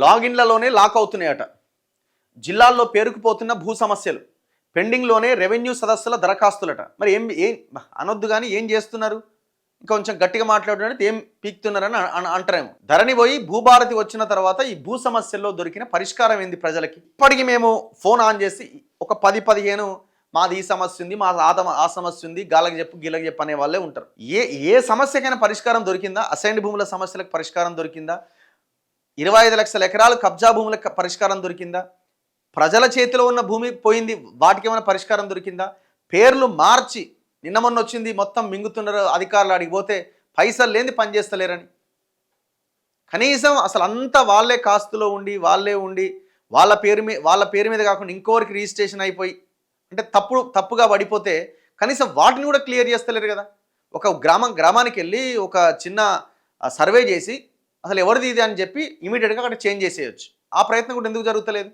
లాగిన్లలోనే lock అవుతున్నాయట. జిల్లాల్లో పేరుకుపోతున్న భూ సమస్యలు, పెండింగ్లోనే రెవెన్యూ సదస్సుల దరఖాస్తులట. మరి ఏం అనొద్దు కానీ ఏం చేస్తున్నారు? కొంచెం గట్టిగా మాట్లాడుతుంటే ఏం పీక్తున్నారని అంటారేమో. ధరణి పోయి భూభారతి వచ్చిన తర్వాత ఈ భూ సమస్యల్లో దొరికిన పరిష్కారం ఏంది ప్రజలకి? ఇప్పటికి మేము ఫోన్ ఆన్ చేసి ఒక 10-15 మాది ఈ సమస్య ఉంది, మా ఆ సమస్య ఉంది, గాలకి చెప్పు గీలకి చెప్పు అనే వాళ్ళే ఉంటారు. ఏ సమస్యకైనా పరిష్కారం దొరికిందా? అసైన్డ్ భూముల సమస్యలకు పరిష్కారం దొరికిందా? 25 లక్షల ఎకరాలు కబ్జా భూములకు పరిష్కారం దొరికిందా? ప్రజల చేతిలో ఉన్న భూమి పోయింది, వాటికి ఏమైనా పరిష్కారం దొరికిందా? పేర్లు మార్చి నిన్న మొన్న వచ్చింది మొత్తం మింగుతున్నారు అధికారులు, అడిగిపోతే పైసలు లేని పని చేస్తలేరని. కనీసం అసలు అంతా వాళ్ళే కాస్తులో ఉండి వాళ్ళే ఉండి వాళ్ళ పేరు మీద కాకుండా ఇంకోరికి రిజిస్ట్రేషన్ అయిపోయి అంటే తప్పుగా పడిపోతే కనీసం వాటిని కూడా క్లియర్ చేస్తలేరు కదా. ఒక గ్రామానికి వెళ్ళి ఒక చిన్న సర్వే చేసి అసలు ఎవరిది ఇది అని చెప్పి ఇమీడియట్గా అక్కడ చేంజ్ చేసేయచ్చు. ఆ ప్రయత్నం కూడా ఎందుకు జరుగుతలేదు?